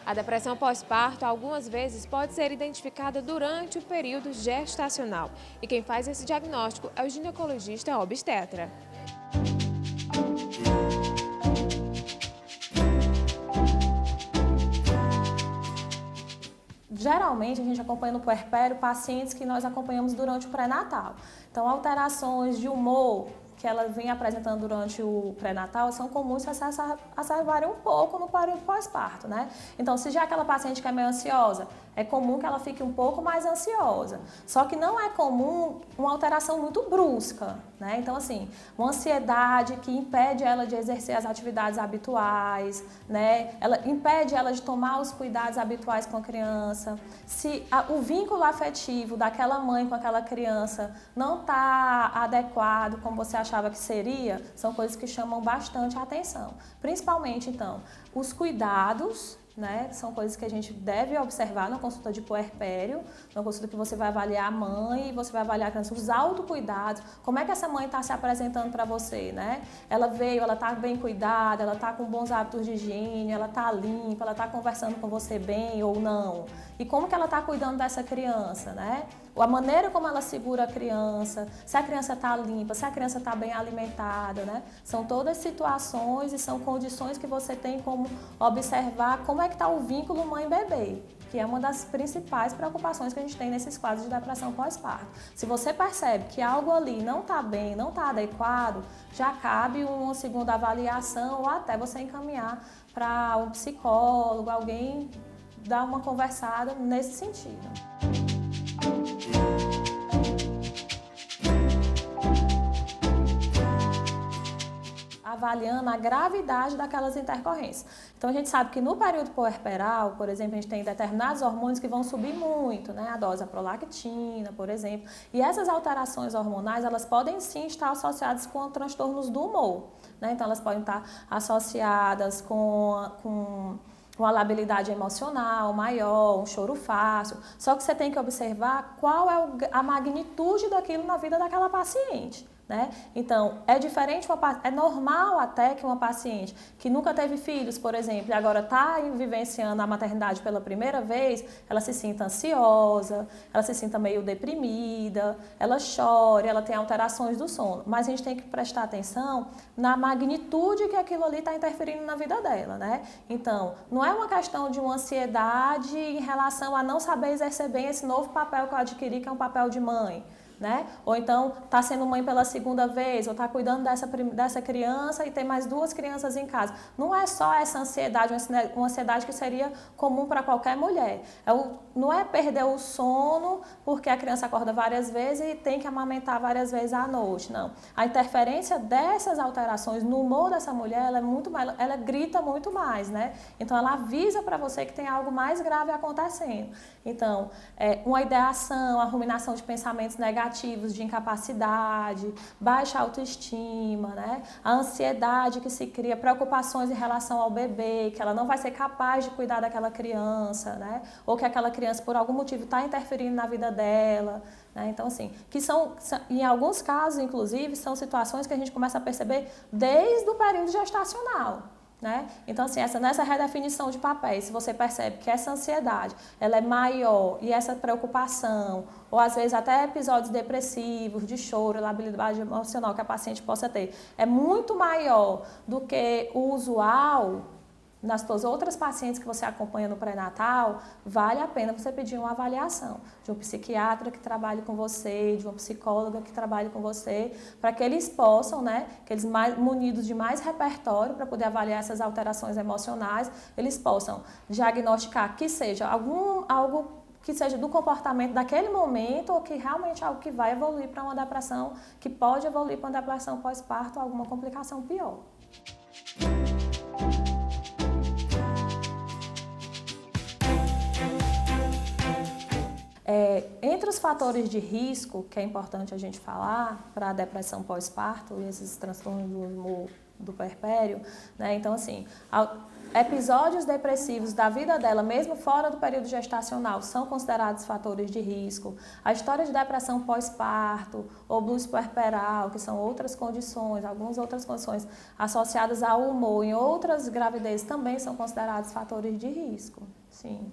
A depressão pós-parto, algumas vezes, pode ser identificada durante o período gestacional. E quem faz esse diagnóstico é o ginecologista obstetra. Geralmente, a gente acompanha no puerpério pacientes que nós acompanhamos durante o pré-natal. Então, alterações de humor que ela vem apresentando durante o pré-natal são comuns se exacerbarem um pouco no período pós-parto, né? Então, se já aquela paciente que é meio ansiosa, é comum que ela fique um pouco mais ansiosa. Só que não é comum uma alteração muito brusca, né? Então, assim, uma ansiedade que impede ela de exercer as atividades habituais, né? Ela impede ela de tomar os cuidados habituais com a criança. Se o vínculo afetivo daquela mãe com aquela criança não está adequado como você achava que seria, são coisas que chamam bastante a atenção. Principalmente, então, os cuidados, né? São coisas que a gente deve observar na consulta de puerpério, na consulta que você vai avaliar a mãe, você vai avaliar a criança, os autocuidados, como é que essa mãe está se apresentando para você, né? Ela veio, ela está bem cuidada, ela está com bons hábitos de higiene, ela está limpa, ela está conversando com você bem ou não? E como que ela está cuidando dessa criança, né? A maneira como ela segura a criança, se a criança está limpa, se a criança está bem alimentada, né? São todas situações e são condições que você tem como observar como é que está o vínculo mãe-bebê, que é uma das principais preocupações que a gente tem nesses quadros de depressão pós-parto. Se você percebe que algo ali não está bem, não está adequado, já cabe uma segunda avaliação ou até você encaminhar para um psicólogo, alguém dar uma conversada nesse sentido. Avaliando a gravidade daquelas intercorrências. Então, a gente sabe que no período puerperal, por exemplo, a gente tem determinados hormônios que vão subir muito, né? A dose da prolactina, por exemplo. E essas alterações hormonais, elas podem sim estar associadas com transtornos do humor, né? Então, elas podem estar associadas com uma labilidade emocional maior, um choro fácil. Só que você tem que observar qual é a magnitude daquilo na vida daquela paciente. Né? Então, é diferente, é normal até que uma paciente que nunca teve filhos, por exemplo, e agora está vivenciando a maternidade pela primeira vez, ela se sinta ansiosa, ela se sinta meio deprimida, ela chore, ela tem alterações do sono. Mas a gente tem que prestar atenção na magnitude que aquilo ali está interferindo na vida dela, né? Então, não é uma questão de uma ansiedade em relação a não saber exercer bem esse novo papel que eu adquiri, que é um papel de mãe. Né? Ou então está sendo mãe pela segunda vez, ou está cuidando dessa criança e tem mais duas crianças em casa. Não é só essa ansiedade, uma ansiedade que seria comum para qualquer mulher. Não é perder o sono porque a criança acorda várias vezes e tem que amamentar várias vezes à noite, não. A interferência dessas alterações no humor dessa mulher, ela grita muito mais, né? Então ela avisa para você que tem algo mais grave acontecendo. Então, uma ideação, a ruminação de pensamentos negativos, de incapacidade, baixa autoestima, né? A ansiedade que se cria, preocupações em relação ao bebê, que ela não vai ser capaz de cuidar daquela criança, né? Ou que aquela criança, por algum motivo, está interferindo na vida dela. Né? Então, assim, em alguns casos, inclusive, são situações que a gente começa a perceber desde o período gestacional. Né? Então, assim, nessa redefinição de papéis, se você percebe que essa ansiedade ela é maior e essa preocupação, ou às vezes até episódios depressivos, de choro, labilidade emocional que a paciente possa ter, é muito maior do que o usual, nas suas outras pacientes que você acompanha no pré-natal, vale a pena você pedir uma avaliação de um psiquiatra que trabalhe com você, de uma psicóloga que trabalhe com você, para que eles possam, né, que eles munidos de mais repertório para poder avaliar essas alterações emocionais, eles possam diagnosticar que seja algo que seja do comportamento daquele momento ou que realmente é algo que vai evoluir para uma depressão, que pode evoluir para uma depressão pós-parto ou alguma complicação pior. Entre os fatores de risco, que é importante a gente falar para a depressão pós-parto e esses transtornos do humor do puerpério, né? Então, assim, episódios depressivos da vida dela, mesmo fora do período gestacional, são considerados fatores de risco. A história de depressão pós-parto ou blues puerperal, que são outras condições, algumas outras condições associadas ao humor em outras gravidezes também são considerados fatores de risco. Sim.